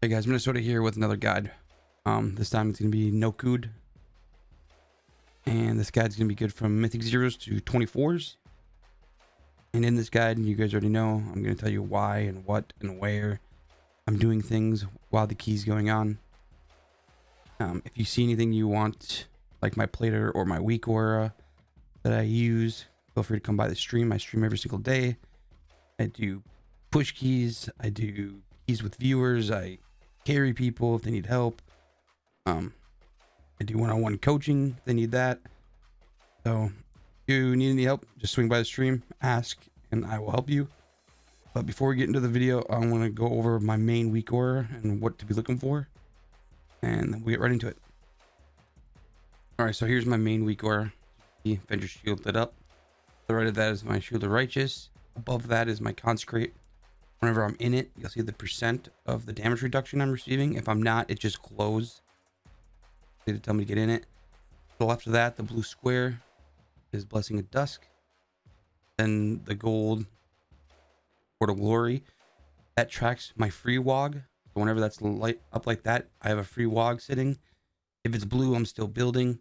Hey guys, Minnesota here with another guide. This time it's going to be no Nokud, and this guide's going to be good from Mythic Zeros to 24s. And in this guide, you guys already know, I'm going to tell you why and what and where I'm doing things while the key's going on. If you see anything you want, like my Plater or my Weak Aura that I use, feel free to come by the stream. I stream every single day. I do push keys, I do keys with viewers, I carry people if they need help. I do one-on-one coaching if they need that. So if you need any help, just swing by the stream, ask, and I will help you. But before we get into the video, I want to go over my main Weak Aura and what to be looking for, and then we'll get right into it. All right, so here's my main Weak Aura. The Avenger Shield lit up. To the right of that is my Shield of Righteous. Above that is my Consecrate. Whenever I'm in it, you'll see the percent of the damage reduction I'm receiving. If I'm not, it just glows to tell me to get in it. To the left of that, the blue square is Blessing of Dusk. Then the gold Port of Glory, that tracks my free WOG. So whenever that's light up like that, I have a free WOG sitting. If it's blue, I'm still building.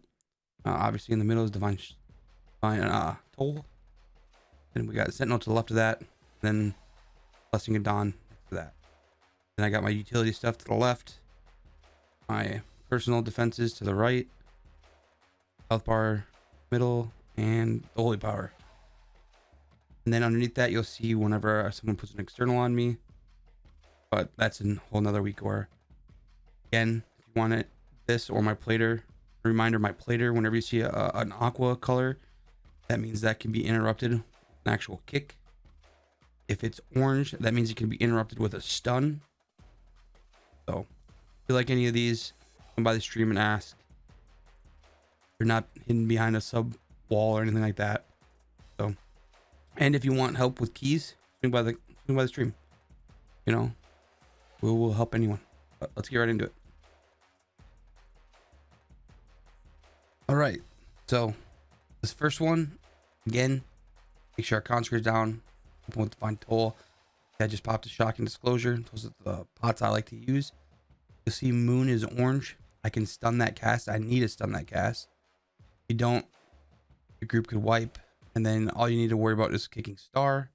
Obviously in the middle is Divine Toll. Then we got Sentinel to the left of that. Then Blessing of Dawn next to that. Then I got my utility stuff to the left. My personal defenses to the right. Health bar middle, and the holy power. And then underneath that, you'll see whenever someone puts an external on me. But that's a whole nother Weak Aura. Again, if you want it, this or my Plater. Reminder, my Plater, whenever you see an aqua color, that means that can be interrupted with an actual kick. If it's orange, that means it can be interrupted with a stun. So, if you like any of these, come by the stream and ask. You're not hidden behind a sub wall or anything like that. So, and if you want help with keys, swing by the stream. You know, we will help anyone. But let's get right into it. All right, so this first one, again, make sure our Consecrate's down. Open with Divine Toll. I just popped a Shocking Disclosure. Those are the pots I like to use. You'll see Moon is orange. I can stun that cast. I need to stun that cast. If you don't, your group could wipe, and then all you need to worry about is kicking Star.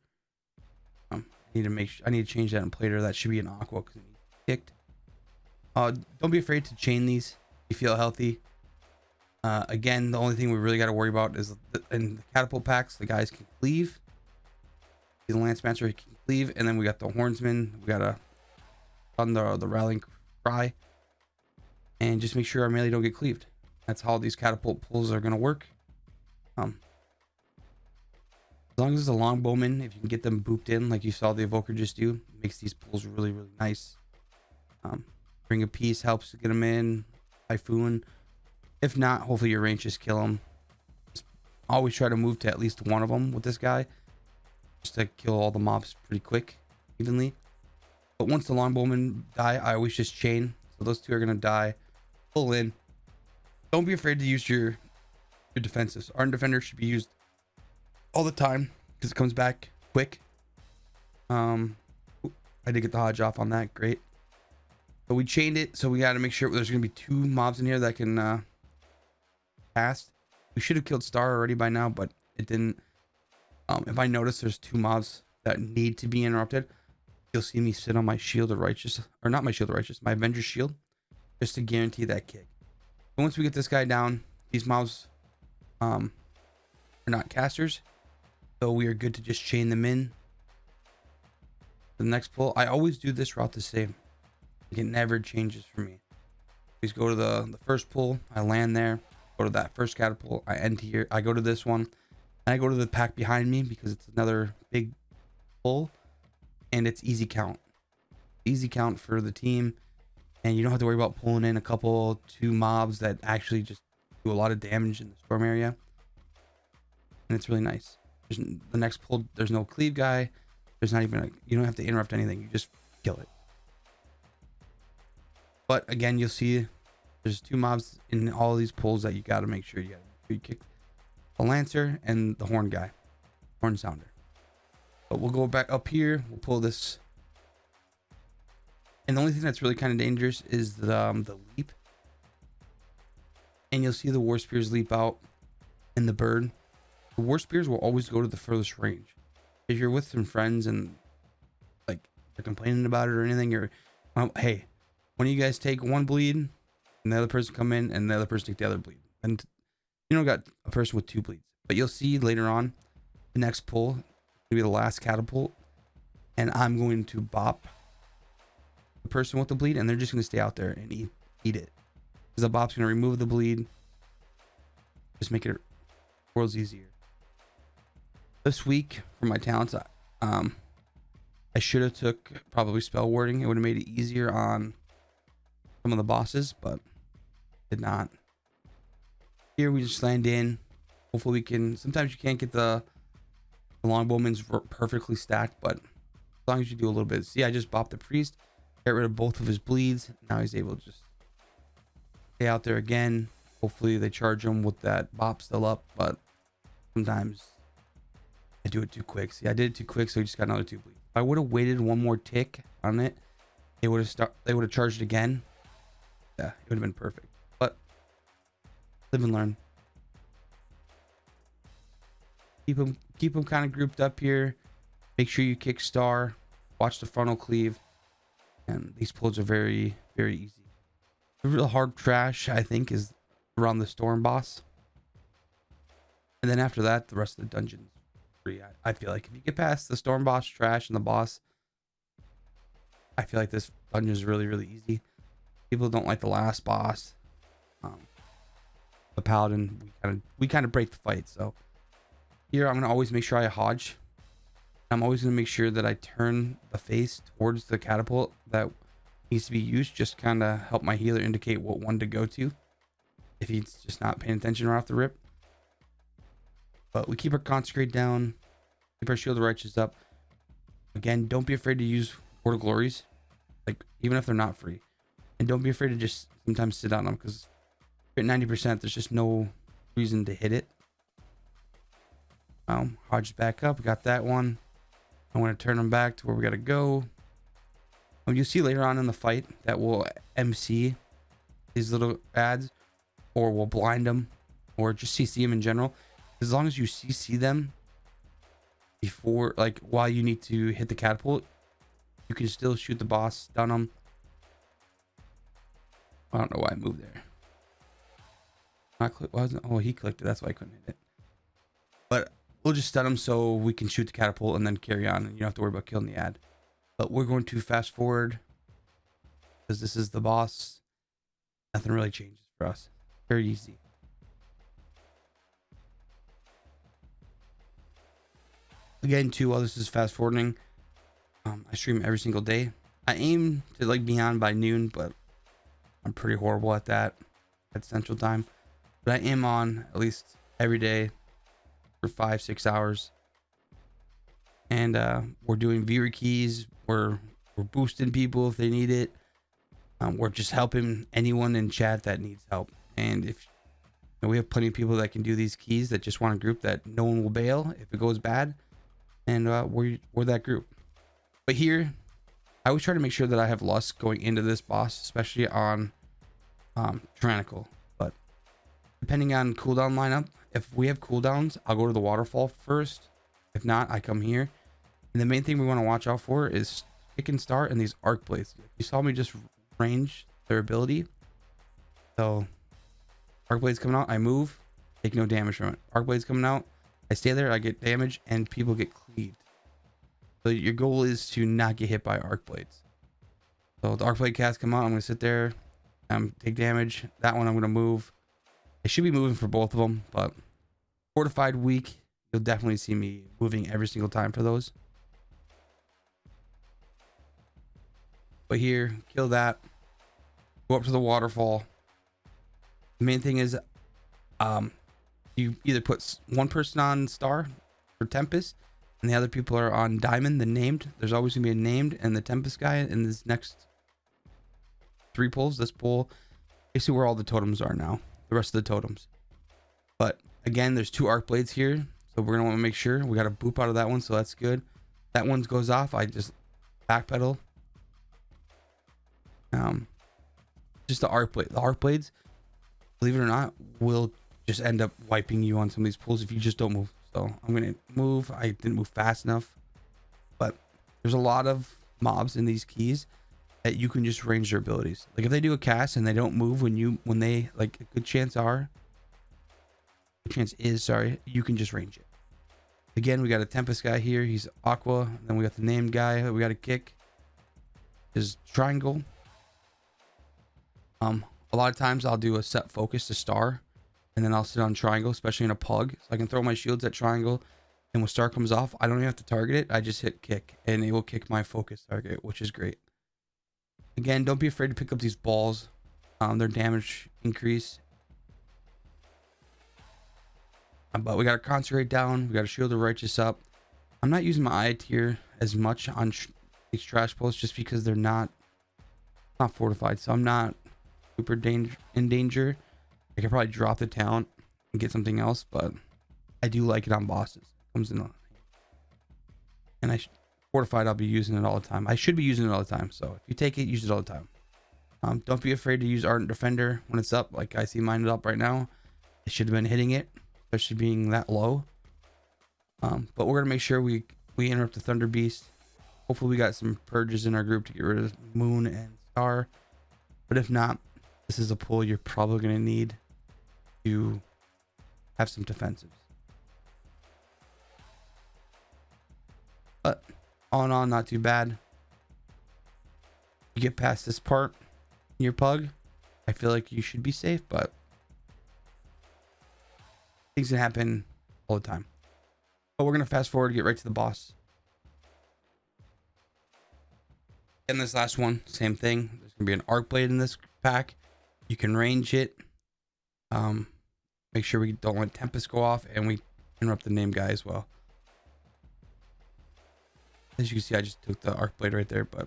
I need to change that in Plater. That should be an aqua because it needs kicked. Don't be afraid to chain these if you feel healthy. Again, the only thing we really got to worry about is in the catapult packs, the guys can cleave. The Lancemancer can cleave, and then we got the Hornsman. We gotta on the rallying cry, and just make sure our melee don't get cleaved. That's how these catapult pulls are gonna work. As long as it's a longbowman, if you can get them booped in like you saw the Evoker just do, it makes these pulls really, really nice. Ring of Peace helps to get them in. Typhoon. If not, hopefully your range just kill them. Just always try to move to at least one of them with this guy, just to kill all the mobs pretty quick, evenly. But once the longbowmen die, I always just chain. So those two are gonna die. Pull in. Don't be afraid to use your defenses. Ardent Defender should be used all the time because it comes back quick. I did get the Hodge off on that. Great. So we chained it. So we got to make sure there's gonna be two mobs in here that can cast. We should have killed Star already by now, but it didn't. If I notice there's two mobs that need to be interrupted, you'll see me sit on my Shield of Righteous, or not my Shield of Righteous, my Avenger Shield, just to guarantee that kick. But once we get this guy down, these mobs are not casters, so we are good to just chain them in. The next pull, I always do this route the same. Like it never changes for me. Please go to the first pull, I land there, go to that first catapult, I end here, I go to this one, and I go to the pack behind me because it's another big pull, and it's easy count for the team, and you don't have to worry about pulling in two mobs that actually just do a lot of damage in the storm area, and it's really nice. The next pull, there's no cleave guy, there's not even you don't have to interrupt anything, you just kill it. But again, you'll see there's two mobs in all these pulls that you got to make sure you kick the Lancer and the Horn guy, Horn Sounder. But we'll go back up here, we'll pull this And the only thing that's really kind of dangerous is the leap. And you'll see the war spears leap out and the bird. The war spears will always go to the furthest range. If you're with some friends and like they're complaining about it or anything, you're, well, hey, when you guys take one bleed and the other person come in and the other person take the other bleed, and you don't got a person with two bleeds. But you'll see later on the next pull will be the last catapult, and I'm going to bop the person with the bleed, and they're just going to stay out there and eat it, because the bop's going to remove the bleed, just make it worlds easier. This week for my talents, I should have took probably spell warding. It would have made it easier on some of the bosses, but did not. Here we just land in. Hopefully we can. Sometimes you can't get the longbowman's perfectly stacked, but as long as you do a little bit. See, I just bopped the priest, get rid of both of his bleeds. Now he's able to just stay out there again. Hopefully they charge him with that bop still up, but sometimes I do it too quick. See, I did it too quick, so he just got another 2 bleeds. If I would have waited one more tick on it, they would have charged it again. Yeah, it would have been perfect. But live and learn. Keep them kind of grouped up here. Make sure you kick star. Watch the frontal cleave. And these pulls are very, very easy. The real hard trash, I think, is around the storm boss. And then after that, the rest of the dungeons free. I feel like if you get past the storm boss trash and the boss, I feel like this dungeon is really, really easy. People don't like the last boss. The paladin, we kind of break the fight. So here I'm gonna always make sure I hodge. I'm always gonna make sure that I turn the face towards the catapult that needs to be used, just kind of help my healer indicate what one to go to if he's just not paying attention right off the rip. But we keep our consecrate down, keep our shield of righteous up. Again, don't be afraid to use Word of Glories, like even if they're not free, and don't be afraid to just sometimes sit on them, because at 90% there's just no reason to hit it. Hodge back up, we got that one. I want to turn them back to where we got to go. You'll see later on in the fight that we'll MC these little ads, or we'll blind them, or just CC them in general. As long as you CC them before, like while you need to hit the catapult, you can still shoot the boss, stun them. I don't know why I moved there. Oh, he clicked it. That's why I couldn't hit it. But we'll just stun him so we can shoot the catapult and then carry on, and you don't have to worry about killing the ad. But we're going to fast forward because this is the boss. Nothing really changes for us. Very easy. Again, too, while this is fast forwarding, I stream every single day. I aim to like be on by noon, but I'm pretty horrible at that at Central Time. But I am on at least every day for 5-6 hours, and we're doing viewer keys. We're boosting people if they need it. We're just helping anyone in chat that needs help. And if we have plenty of people that can do these keys that just want a group that no one will bail if it goes bad, and we're that group. But here, I always try to make sure that I have lust going into this boss, especially on Tyrannical. But depending on cooldown lineup, if we have cooldowns, I'll go to the waterfall first. If not, I come here. And the main thing we want to watch out for is kick and start and these arc blades. You saw me just range their ability. So arc blades coming out, I move, take no damage from it. Arc blades coming out, I stay there, I get damage, and people get cleaved. So your goal is to not get hit by arc blades. So the arc blade cast come out, I'm gonna sit there, take damage. That one I'm gonna move. I should be moving for both of them, but fortified week, you'll definitely see me moving every single time for those. But here, kill that. Go up to the waterfall. The main thing is, you either put one person on Star for Tempest, and the other people are on Diamond, the named. There's always gonna be a named and the Tempest guy in this next 3 pulls. This pull, basically where all the totems are now. The rest of the totems. But again, there's 2 arc blades here, so we're gonna want to make sure we got a boop out of that one, so that's good. That one goes off. I just backpedal. Um, just the arc blade. The arc blades, believe it or not, will just end up wiping you on some of these pools if you just don't move. So I'm gonna move. I didn't move fast enough, but there's a lot of mobs in these keys that you can just range their abilities. Like if they do a cast and they don't move when they like, a good chance is, sorry, you can just range it. Again, we got a Tempest guy here. He's Aqua. Then we got the named guy that we got to kick. Is Triangle. A lot of times I'll do a set focus to Star, and then I'll sit on Triangle, especially in a pug, so I can throw my shields at Triangle. And when Star comes off, I don't even have to target it. I just hit kick, and it will kick my focus target, which is great. Again, don't be afraid to pick up these balls. Their damage increase. But we got to Consecrate down. We got to Shield the Righteous up. I'm not using my I tier as much on these trash pulls just because they're not fortified. So I'm not super in danger. I could probably drop the talent and get something else, but I do like it on bosses. It comes in, and fortified, I'll be using it all the time. I should be using it all the time. So if you take it, use it all the time. Don't be afraid to use Ardent Defender when it's up. Like I see mine up right now. It should have been hitting it, especially being that low. But we're gonna make sure we interrupt the Thunder Beast. Hopefully we got some purges in our group to get rid of Moon and Star. But if not, this is a pull you're probably gonna need to have some defensives. But all in all, not too bad. You get past this part in your pug, I feel like you should be safe, but things can happen all the time. But we're gonna fast forward to get right to the boss. And this last one, same thing. There's gonna be an arc blade in this pack. You can range it. Make sure we don't let Tempest go off, and we interrupt the name guy as well. As you can see, I just took the arc blade right there. But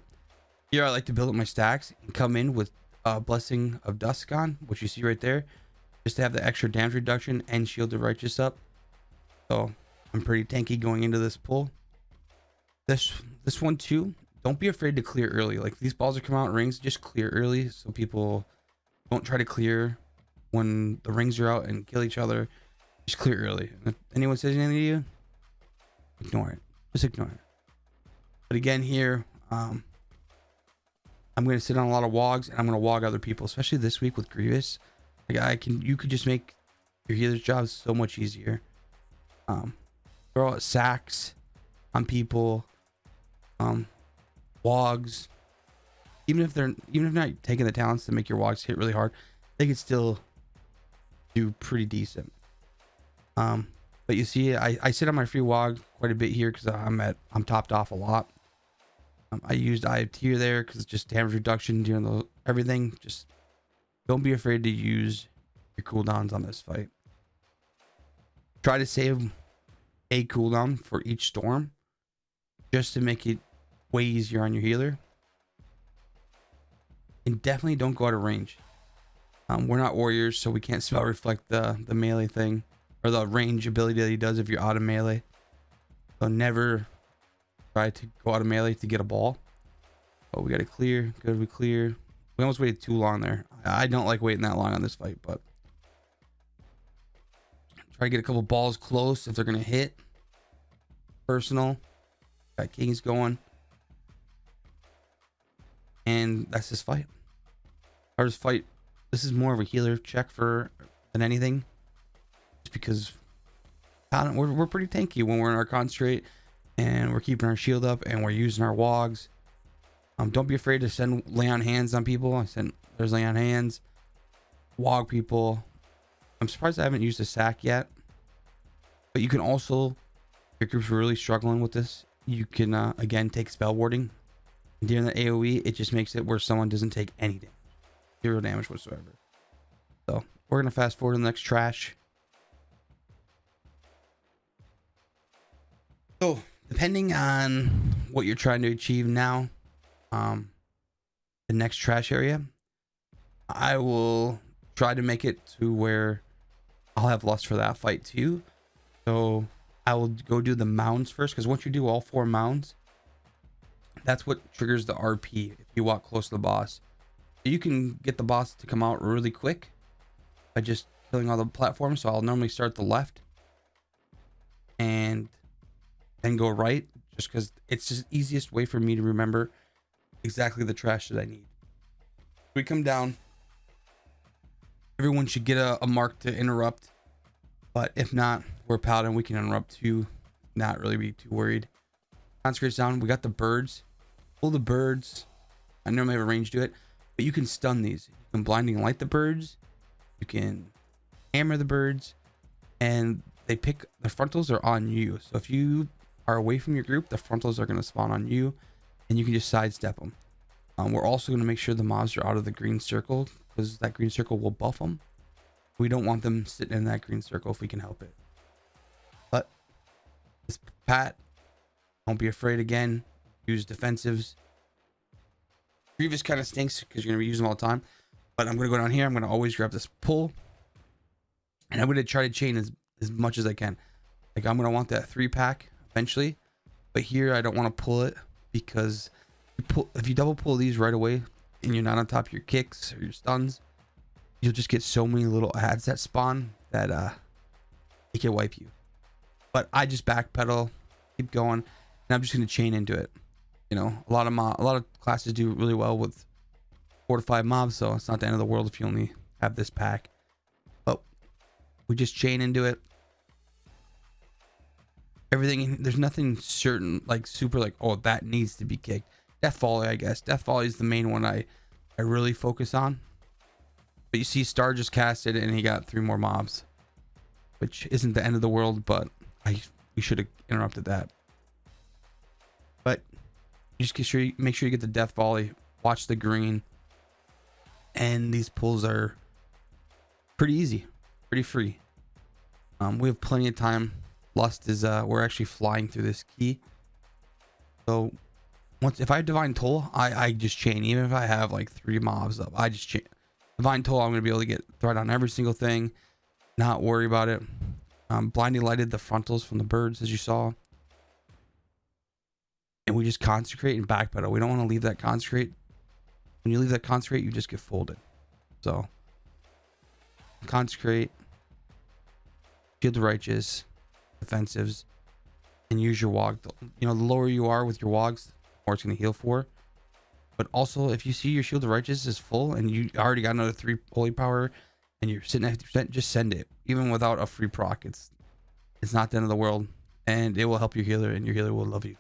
here I like to build up my stacks and come in with Blessing of Dusk on, which you see right there, just to have the extra damage reduction and Shield the Righteous up. So I'm pretty tanky going into this pull. This one too, don't be afraid to clear early. Like these balls are coming out in rings, just clear early so people don't try to clear when the rings are out and kill each other. Just clear early. And if anyone says anything to you, ignore it. Just ignore it. But again here, I'm going to sit on a lot of wogs, and I'm going to wog other people, especially this week with Grievous. Like you could just make your healer's job so much easier. Throw out sacks on people, wogs. Even if they're not taking the talents to make your wogs hit really hard, they could still do pretty decent. But you see, I sit on my free wog quite a bit here because I'm topped off a lot. I used Eye of Tear there because it's just damage reduction during everything. Just don't be afraid to use your cooldowns on this fight. Try to save a cooldown for each storm just to make it way easier on your healer. And definitely don't go out of range. We're not warriors, so we can't spell reflect the melee thing or the range ability that he does if you're out of melee. So never try to go out of melee to get a ball. Oh, we got to clear. Good, we clear. We almost waited too long there. I don't like waiting that long on this fight, but try to get a couple balls close if they're gonna hit. Personal. Got Kings going, and that's this fight. Hardest fight. This is more of a healer check than anything, just because we're pretty tanky when we're in our concentrate and we're keeping our shield up and we're using our wogs. Don't be afraid to lay on hands on people. There's lay on hands, wog people. I'm surprised I haven't used a sack yet, but you can also, if your group's really struggling with this, you can again take spell warding. During the AoE, it just makes it where someone doesn't take any damage, 0 damage whatsoever. So we're gonna fast forward to the next trash. So depending on what you're trying to achieve now, the next trash area, I will try to make it to where I'll have lust for that fight too. So I will go do the mounds first, because once you do all 4 mounds, that's what triggers the RP if you walk close to the boss. You can get the boss to come out really quick by just killing all the platforms. So I'll normally start the left and then go right, just because it's just the easiest way for me to remember exactly the trash that I need. We come down. Everyone should get a mark to interrupt, but if not, we're a paladin. We can interrupt too. Not really be too worried. Consecrate's down. We got the birds. Pull the birds. I normally have a range to it, but you can stun these. You can blinding light the birds. You can hammer the birds, and they pick the frontals are on you. So if you are away from your group, the frontals are going to spawn on you, and you can just sidestep them. We're also going to make sure the mobs are out of the green circle, because that green circle will buff them. We don't want them sitting in that green circle if we can help it. But this pat, don't be afraid again. Use defensives. Grievous kind of stinks because you're going to be using them all the time. But I'm going to go down here. I'm going to always grab this pull. And I'm going to try to chain as much as I can. Like, I'm going to want that 3-pack eventually. But here, I don't want to pull it because if you double pull these right away and you're not on top of your kicks or your stuns, you'll just get so many little ads that spawn that it can wipe you. But I just backpedal, keep going, and I'm just going to chain into it. You know, a lot of classes do really well with 4 to 5 mobs, so it's not the end of the world if you only have this pack. But we just chain into it. Everything, there's nothing certain, like super like, oh, that needs to be kicked. Death Volley, I guess. Death Volley is the main one I really focus on. But you see Star just casted and he got 3 more mobs, which isn't the end of the world, but we should have interrupted that. But you just make sure you get the Death Volley, watch the green, and these pulls are pretty easy, pretty free. We have plenty of time. Lust is we're actually flying through this key. So if I have Divine Toll, I just chain. Even if I have like 3 mobs up, I just chain. Divine Toll, I'm gonna be able to get threat on every single thing, not worry about it. Blinding lighted the frontals from the birds, as you saw. And we just consecrate and backpedal. We don't want to leave that consecrate. When you leave that consecrate, you just get folded. So consecrate, shield the righteous, defensives, and use your wog. You know, the lower you are with your wogs, the more it's going to heal for. But also, if you see your shield of righteous is full and you already got another 3 holy power and you're sitting at 50%, just send it. Even without a free proc, it's not the end of the world, and it will help your healer, and your healer will love you.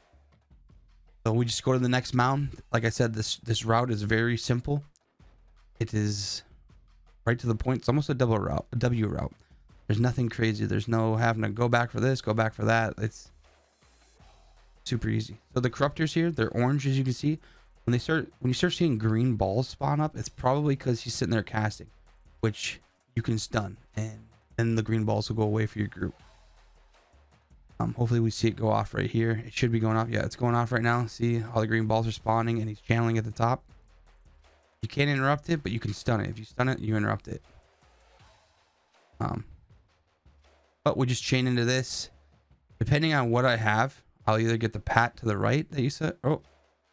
So we just go to the next mound. Like I said, this route is very simple. It is right to the point. It's almost a double route, a W route. There's nothing crazy. There's no having to go back for this, go back for that. It's super easy. So the corruptors here, they're orange, as you can see. When you start seeing green balls spawn up, it's probably because he's sitting there casting, which you can stun, and then the green balls will go away for your group. Hopefully we see it go off right here. It should be going off. Yeah, it's going off right now. See, all the green balls are spawning and he's channeling at the top. You can't interrupt it, but you can stun it. If you stun it, you interrupt it. But we just chain into this. Depending on what I have, I'll either get the pat to the right that you said. Oh,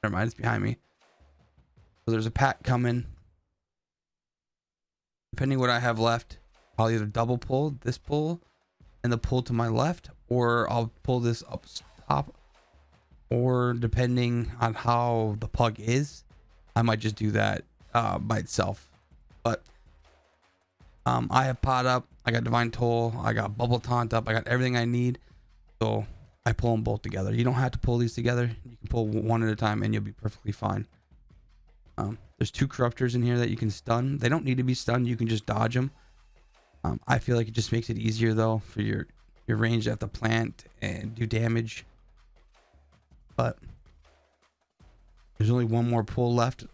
never mind, it's behind me. So there's a pat coming. Depending what I have left, I'll either double pull this pull and the pull to my left, or I'll pull this up top, or depending on how the pug is, I might just do that by itself. But I have pot up, I got Divine Toll, I got Bubble Taunt up, I got everything I need, so I pull them both together. You don't have to pull these together. You can pull one at a time and you'll be perfectly fine. There's 2 corruptors in here that you can stun. They don't need to be stunned. You can just dodge them. I feel like it just makes it easier though for your range to have to plant and do damage. But there's only 1 more pull left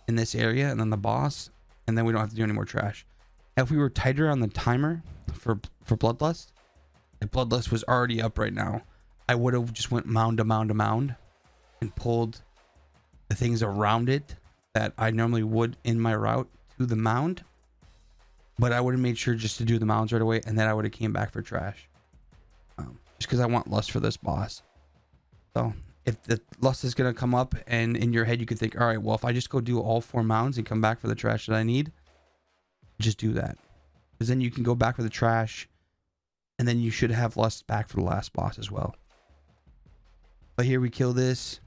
in this area, and then the boss, and then we don't have to do any more trash. If we were tighter on the timer for Bloodlust, if Bloodlust was already up right now, I would have just went mound to mound to mound and pulled the things around it that I normally would in my route to the mound. But I would have made sure just to do the mounds right away, and then I would have came back for trash. Just because I want lust for this boss. So if the lust is going to come up, and in your head you could think, all right, well, if I just go do all 4 mounds and come back for the trash that I need, just do that. Because then you can go back for the trash, and then you should have lust back for the last boss as well. But here we kill this,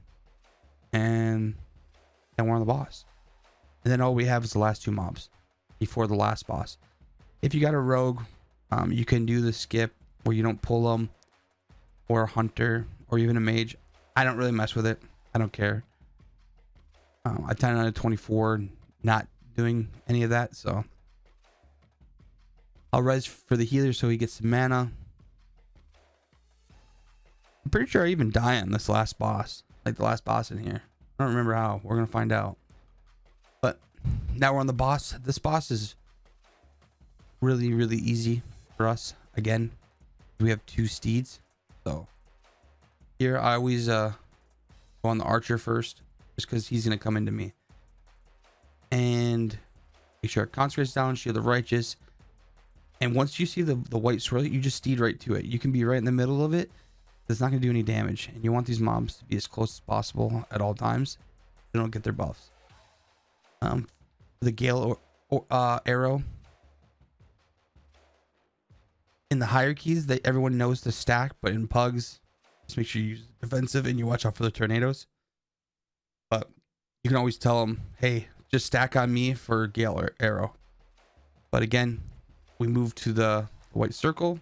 and then we're on the boss. And then all we have is the last 2 mobs before the last boss. If you got a rogue, you can do the skip where you don't pull them, or a hunter, or even a mage. I don't really mess with it. I don't care. I 10 out of 24 not doing any of that, so I'll res for the healer so he gets some mana. I'm pretty sure I even die on this last boss, like the last boss in here. I don't remember how. We're gonna find out. But now we're on the boss. This boss is really, really easy for us. Again, we have 2 steeds, so here I always go on the archer first, just because he's gonna come into me. And make sure it concentrates down, shield the righteous. And once you see the white swirl, you just steed right to it. You can be right in the middle of it. It's not going to do any damage. And you want these mobs to be as close as possible at all times. They don't get their buffs. The Gale arrow. In the hierarchies, everyone knows to stack. But in Pugs, just make sure you use defensive and you watch out for the tornadoes. But you can always tell them, hey, just stack on me for Gale arrow. But again, we move to the white circle.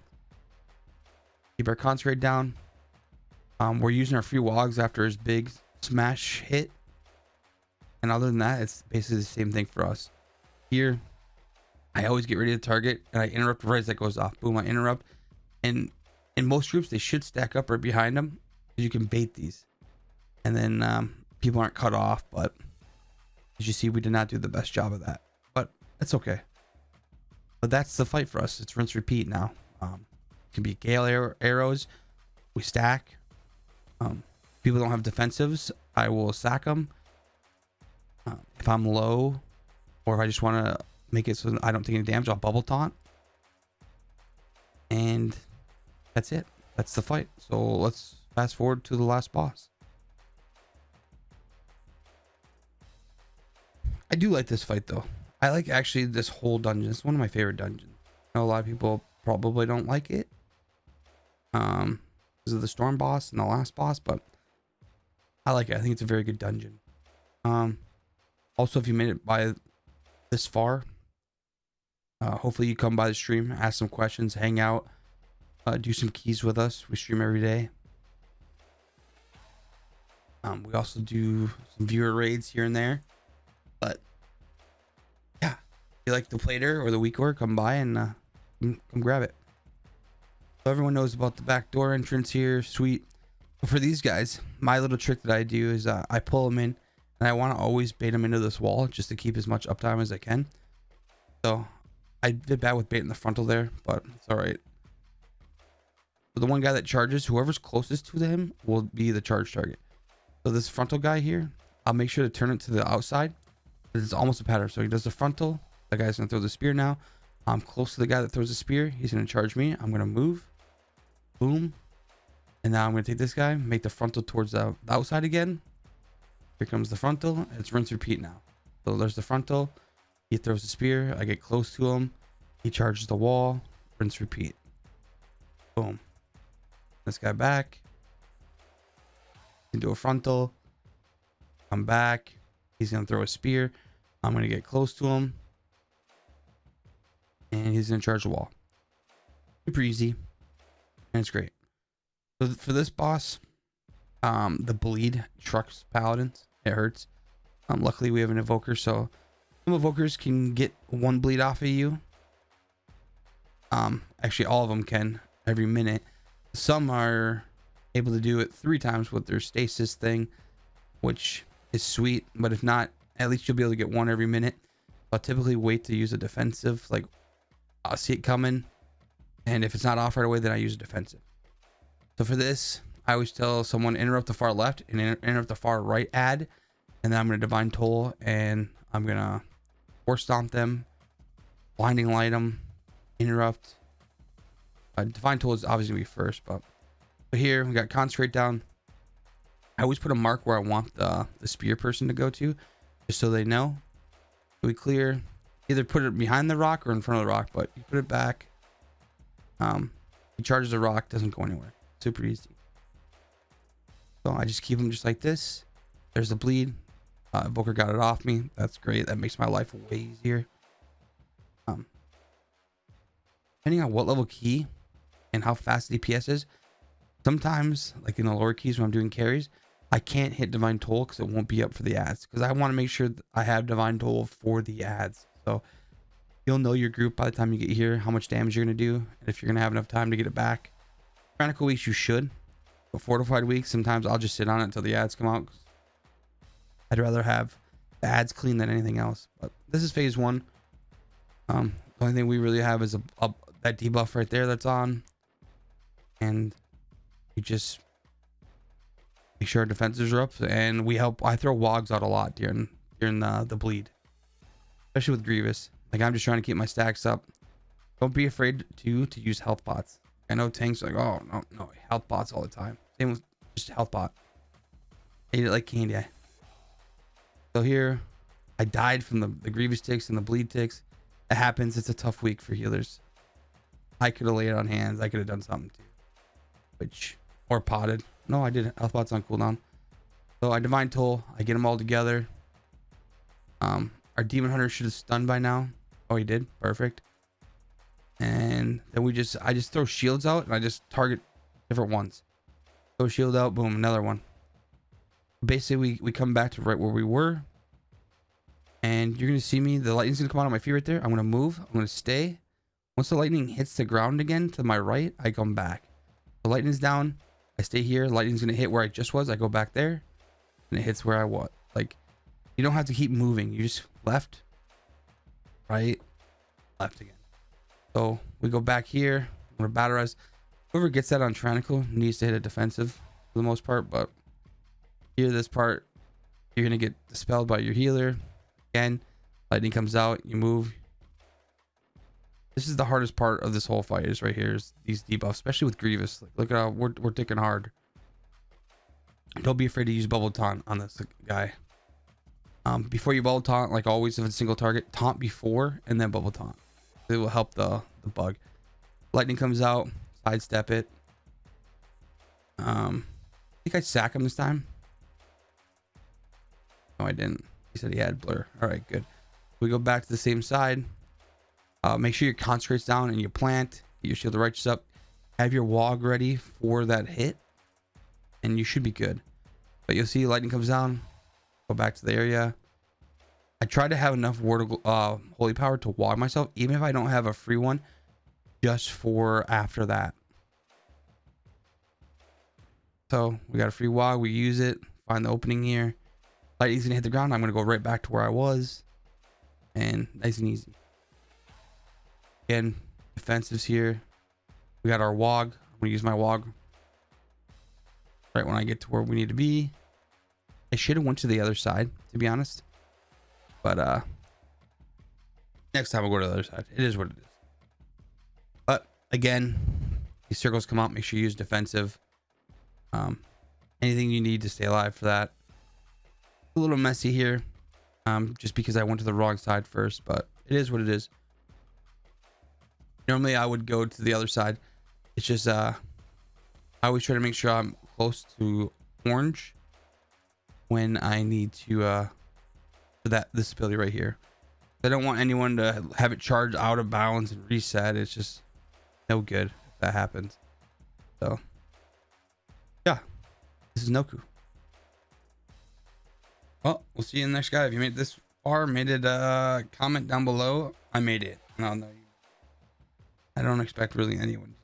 Keep our concentrate down. We're using our free wogs after his big smash hit. And other than that, it's basically the same thing for us. Here, I always get ready to target, and I interrupt right as that goes off. Boom, I interrupt. And in most groups, they should stack up right behind them, because you can bait these. And then people aren't cut off, but as you see, we did not do the best job of that. But it's okay. But that's the fight for us. It's rinse repeat now. It can be Gale arrows. We stack. People don't have defensives, I will sack them. If I'm low, or if I just want to make it so I don't take any damage, I'll bubble taunt. And that's it. That's the fight. So let's fast forward to the last boss. I do like this fight though. I like actually this whole dungeon. It's one of my favorite dungeons. I know a lot of people probably don't like it. Because of the storm boss and the last boss, but I like it. I think it's a very good dungeon. Also, if you made it by this far, hopefully you come by the stream, ask some questions, hang out, do some keys with us. We stream every day. We also do some viewer raids here and there, but yeah, if you like the Plater or the Weaker, come by and come grab it. So everyone knows about the back door entrance here. Sweet. But for these guys, my little trick that I do is I pull them in, and I want to always bait them into this wall just to keep as much uptime as I can. So I did bad with baiting the frontal there, but it's all right. So the one guy that charges, whoever's closest to him will be the charge target. So this frontal guy here, I'll make sure to turn it to the outside. It's almost a pattern. So he does the frontal. The guy's going to throw the spear now. I'm close to the guy that throws the spear. He's going to charge me. I'm going to move. Boom. And now I'm going to take this guy, make the frontal towards the outside again. Here comes the frontal. It's rinse repeat now. So there's the frontal. He throws the spear. I get close to him. He charges the wall. Rinse repeat. Boom. This guy back. Into a frontal. I'm back. He's going to throw a spear. I'm going to get close to him. And he's going to charge the wall. Super easy. And it's great. So for this boss, the bleed trucks paladins. It hurts. Luckily we have an evoker, so some evokers can get 1 bleed off of you. Actually all of them can every minute. Some are able to do it 3 times with their stasis thing, which is sweet. But if not, at least you'll be able to get 1 every minute. I'll typically wait to use a defensive. Like I'll see it coming, and if it's not off right away, then I use a defensive. So for this, I always tell someone interrupt the far left and interrupt the far right ad, and then I'm going to divine toll, and I'm going to force stomp them, blinding light them, interrupt. Divine toll is obviously going to be first, but here we got concentrate down. I always put a mark where I want the spear person to go to, just so they know. So we clear, either put it behind the rock or in front of the rock, but you put it back. He charges the rock, doesn't go anywhere. Super easy. So I just keep them just like this. There's the bleed. Evoker got it off me. That's great. That makes my life way easier. Depending on what level key and how fast DPS is, sometimes like in the lower keys when I'm doing carries, I can't hit Divine Toll because it won't be up for the ads, because I want to make sure that I have Divine Toll for the ads. So you'll know your group by the time you get here, how much damage you're going to do, and if you're going to have enough time to get it back. Tyrannical weeks you should, but fortified weeks sometimes I'll just sit on it until the ads come out. I'd rather have the ads clean than anything else. But this is phase 1. The only thing we really have is that debuff right there that's on, and we just make sure our defenses are up, and we help. I throw wogs out a lot during the bleed, especially with Grievous. Like, I'm just trying to keep my stacks up. Don't be afraid to use health pots. I know tanks are like, oh no, health pots all the time. Same with just health pot. Ate it like candy. So here, I died from the Grievous ticks and the bleed ticks. It happens. It's a tough week for healers. I could have laid on hands. I could have done something too, or potted. No, I didn't. Health pot's on cooldown. So I Divine Toll. I get them all together. Our Demon Hunter should have stunned by now. Oh, he did. Perfect. And then I just throw shields out, and I just target different ones. Throw shield out. Boom, another one. Basically, we come back to right where we were. And you're going to see me. The lightning's going to come out of my feet right there. I'm going to move. I'm going to stay. Once the lightning hits the ground again to my right, I come back. The lightning's down. I stay here. Lightning's going to hit where I just was. I go back there. And it hits where I was. Like, you don't have to keep moving. You just left, right, left again. So we go back here. I'm going to batterize. Whoever gets that on Tyrannical needs to hit a defensive for the most part. But here, this part, you're going to get dispelled by your healer. Again, lightning comes out, you move. This is the hardest part of this whole fight, is right here, is these debuffs, especially with Grievous. Like, look at how we're ticking hard. Don't be afraid to use bubble taunt on this guy. Before you bubble taunt, like always, if it's a single target, taunt before and then bubble taunt. It will help the bug. Lightning comes out, sidestep it. I think I sack him this time. No, I didn't. He said he had blur. All right, good. We go back to the same side. Make sure your consecrate's down and you plant. Get your shield of righteous up. Have your wog ready for that hit, and you should be good. But you'll see lightning comes down. Go back to the area. I try to have enough word of holy power to wog myself, even if I don't have a free one, just for after that. So we got a free wog. We use it. Find the opening here. Lightning's gonna hit the ground. I'm gonna go right back to where I was, and nice and easy. Again, defensives here. We got our wog. I'm gonna use my wog right when I get to where we need to be. I should have went to the other side, to be honest, but next time I'll go to the other side. It is what it is. But again, these circles come out. Make sure you use defensive. Anything you need to stay alive for that. A little messy here, just because I went to the wrong side first, but it is what it is. Normally I would go to the other side. It's just I always try to make sure I'm close to orange when I need to for this ability right here. I don't want anyone to have it charged out of bounds and reset. It's just no good if that happens. So yeah, this is Noku. Well, we'll see you in the next guy. If you made it this far, made it, comment down below. I made it, and I'll know you. I don't expect really anyone